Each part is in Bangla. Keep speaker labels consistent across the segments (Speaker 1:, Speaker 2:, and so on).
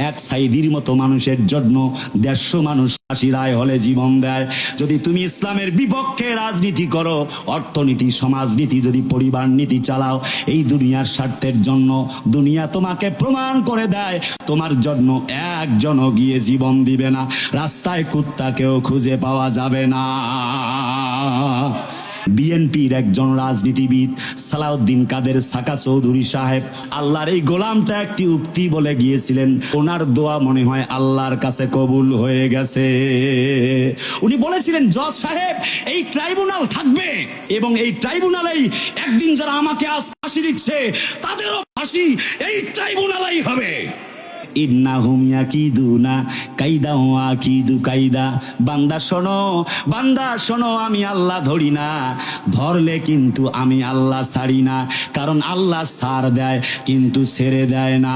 Speaker 1: এক সাইদির মতো মানুষের জন্য 150 মানুষ ফাঁসির রায় হলে জীবন দেয়। যদি তুমি ইসলামের বিপক্ষে রাজনীতি করো, অর্থনীতি, সমাজনীতি, যদি পরিবার নীতি চালাও, এই দুনিয়ার স্বার্থের জন্য, দুনিয়া তোমাকে প্রমাণ করে দেয় তোমার জন্য একজনও গিয়ে জীবন দিবে না। রাস্তায় কুত্তাকেও খুঁজে পাওয়া যাবে না। বিএনপির একজন রাজনীতিবিদ সালাউদ্দিন কাদের সাকা চৌধুরী সাহেব আল্লাহর এই গোলামটা একটি উক্তি বলে গিয়েছিলেন, ওনার দোয়া মনে হয় আল্লাহর কাছে কবুল হয়ে গেছে। উনি বলেছিলেন, জজ সাহেব, এই ট্রাইব্যুনাল থাকবে এবং এই ট্রাইব্যুনালেই একদিন যারা আমাকে আজ ফাঁসি দিচ্ছে তাদেরও ফাঁসি এই ট্রাইব্যুনালেই হবে। ইন্নাহুম ইয়াকিদুনা কাইদা ওয়া আকিদু কাইদা। বান্দা শোনো, বান্দা শোনো, আমি আল্লাহ ধরি না, ধরলে কিন্তু আমি আল্লাহ ছাড়ি না, কারণ আল্লাহ ছাড় দেয় কিন্তু ছেড়ে দেয় না।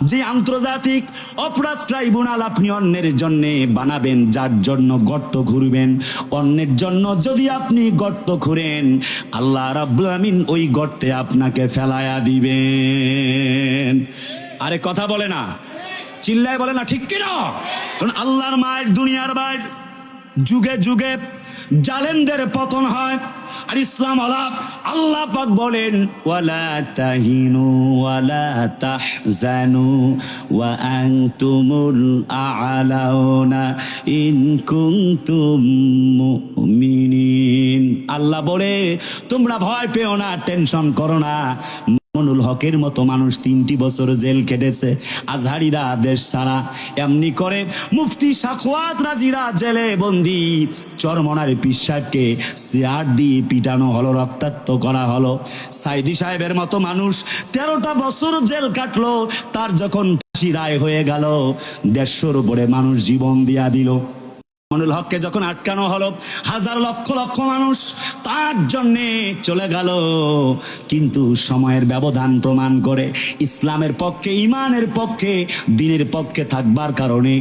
Speaker 1: যে আন্তর্জাতিক অপরাধ ট্রাইব্যুনাল আপনি অন্যের জন্য বানাবেন, যার জন্য গর্ত খুঁড়বেন, অন্যের জন্য যদি আপনি গর্ত খুঁড়েন, আল্লাহ রাব্বুল আমিন ওই গর্তে আপনাকে ফেলায়া দিবেন। আরে কথা বলে না, চিল্লায় বলে না, ঠিক কিনা? কারণ আল্লাহর মায়ের দুনিয়ার বাইর যুগে যুগে জালেমদের পতন হয়। আর ইসলাম আল্লাহ পাক বলেন, ওয়ালা তাহিনু ওয়ালা তাহজানু ওয়া আনতুমুল আ'লাউনা ইন কুনতুম মুমিনিন। আল্লাহ বলে, তোমরা ভয় পেও না, টেনশন করো না। মামুনুল হকের মতো মানুষ 3টি বছর জেল কেটেছে, আজহারিরা দেশ ছাড়া। এমনি করে মুফতি সাখওয়াত রাজিরা জেলে বন্দি। চরমনার পীর সাহেবকে চেয়ার দিয়ে পিটানো হলো, রক্তাক্ত করা হলো। সাইদি সাহেবের মতো মানুষ 13টা বছর জেল কাটলো, তার যখন ফাঁসি রায় হয়ে গেল 150-র উপরে মানুষ জীবন দিয়া দিল। মামুনুল হককে যখন আটকানো হলো, হাজার লক্ষ লক্ষ মানুষ তার জন্যে চলে গেল। কিন্তু সময়ের ব্যবধান প্রমাণ করে ইসলামের পক্ষে, ইমানের পক্ষে, দ্বীনের পক্ষে থাকবার কারণে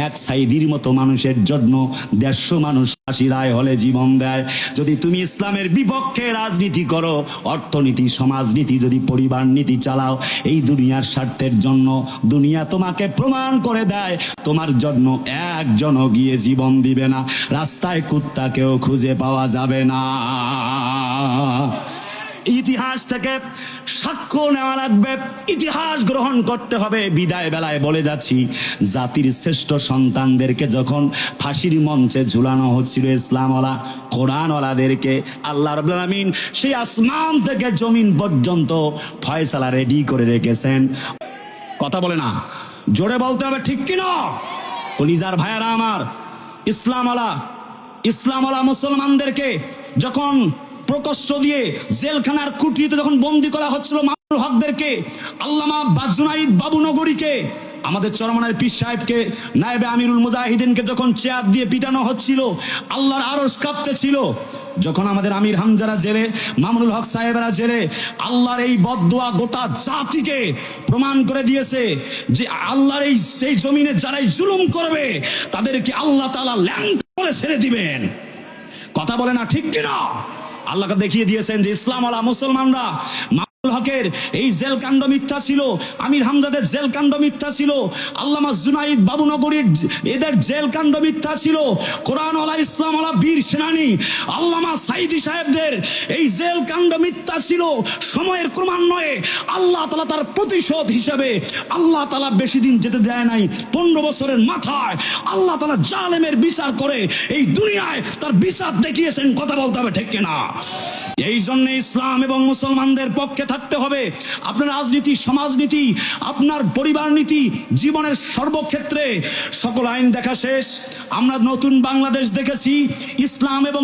Speaker 1: এক সাইদির মতো মানুষের জন্য 150 মানুষ ফাঁসি রায় হলে জীবন দেয়। যদি তুমি ইসলামের বিপক্ষে রাজনীতি করো, অর্থনীতি, সমাজনীতি, যদি পরিবার নীতি চালাও, এই দুনিয়ার স্বার্থের জন্য, দুনিয়া তোমাকে প্রমাণ করে দেয় তোমার জন্য একজনও গিয়ে জীবন দিবে না। রাস্তায় কুত্তাকেও খুঁজে পাওয়া যাবে না। ইতিহাস থেকে সাক্ষ্য নেওয়া লাগবে, ইতিহাস গ্রহণ করতে হবে। বিদায় বেলায় বলে যাচ্ছি, জাতির শ্রেষ্ঠ সন্তানদেরকে যখন ফাঁসির মঞ্চে ঝুলানো হচ্ছিল, ইসলামওয়ালা, কোরআনওয়ালাদেরকে আল্লাহ রাব্বুল আমিন সেই আসমান থেকে জমিন পর্যন্ত ফয়সালা রেডি করে রেখেছেন। কথা বলে না, জোরে বলতে হবে, ঠিক কিনা? কলিজার ভাইয়ারা আমার, ইসলামওয়ালা মুসলমানদেরকে যখন প্রকোষ্ঠ দিয়ে জেলখানার কুটিতে যখন বন্দি করা হচ্ছিল, মামুনুল হকদেরকে, আল্লামা জুনাইদ বাবুনগরীকে, আমাদের চরমনার পীর সাহেবকে, নায়েবে আমিরুল মুজাহিদিনকে যখন চেয়ার দিয়ে পিটানো হচ্ছিল, আল্লাহর আরশ কাঁপতেছিল। যখন আমাদের আমির হামজারা জেলে, মামুনুল হক সাহেবেরা জেলে, আল্লাহর এই বদদুয়া গোটা জাতিকে প্রমাণ করে দিয়েছে যে আল্লাহর এই সেই জমিনে যারাই জুলুম করবে তাদেরকে আল্লাহ তাআলা ল্যাংট করে ছেড়ে দিবেন। কথা বলে না, ঠিক কিনা? আল্লাহকে দেখিয়ে দিয়েছেন যে ইসলামওয়ালা মুসলমানরা, মামুনুল হকের এই জেলকাণ্ড মিথ্যা ছিল, আমির হামজাদের জেলকাণ্ড মিথ্যা ছিল, আল্লামা জুনাইদ বাবুনগরীর এদের জেলকাণ্ড মিথ্যা ছিল, কোরআনওয়ালা, ইসলামওয়ালা বীর সেনানী আল্লামা সাইদি সাহেবদের এই জেলকাণ্ড মিথ্যা ছিল। সময়ের ক্রমান্বয়ে আল্লাহ তাআলা তার প্রতিশোধ হিসেবে আল্লাহ তাআলা বেশি দিন যেতে দেয় নাই, 15 বছরের মাথায় আল্লাহ তাআলা জালেমের বিচার করে এই দুনিয়ায় তার বিচার দেখিয়েছেন। কথা বলতে হবে, ঠিক কিনা? এই জন্য ইসলাম এবং মুসলমানদের পক্ষে থাকতে হবে। আপনার রাজনীতি, সমাজনীতি, আপনার পরিবার নীতি, জীবনের সর্বক্ষেত্রে সকল আইন দেখা শেষ। আমরা নতুন বাংলাদেশ দেখেছি, ইসলাম এবং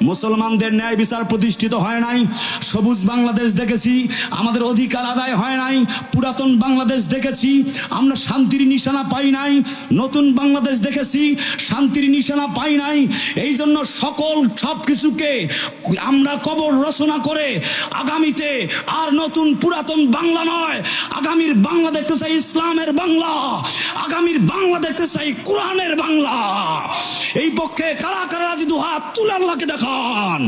Speaker 1: মুসলমানদের ন্যায় বিচার প্রতিষ্ঠিত হয় নাই। সবুজ বাংলাদেশ দেখেছি, আমাদের অধিকার আদায় হয় নাই। পুরাতন বাংলাদেশ দেখেছি, আমরা শান্তির নিশানা পাই নাই। নতুন বাংলাদেশ দেখেছি, শান্তির নিশানা পাই নাই। এই জন্য সব কিছুকে আমরা কবর রচনা করে আগামীতে আর নতুন পুরাতন বাংলা নয়, আগামীর বাংলা দেখতে চাই ইসলামের বাংলা, আগামীর বাংলা দেখতে চাই কোরআনের বাংলা। এই পক্ষে কারা কারা রাজি? দুহাত তুলে আল্লাহকে দেখান।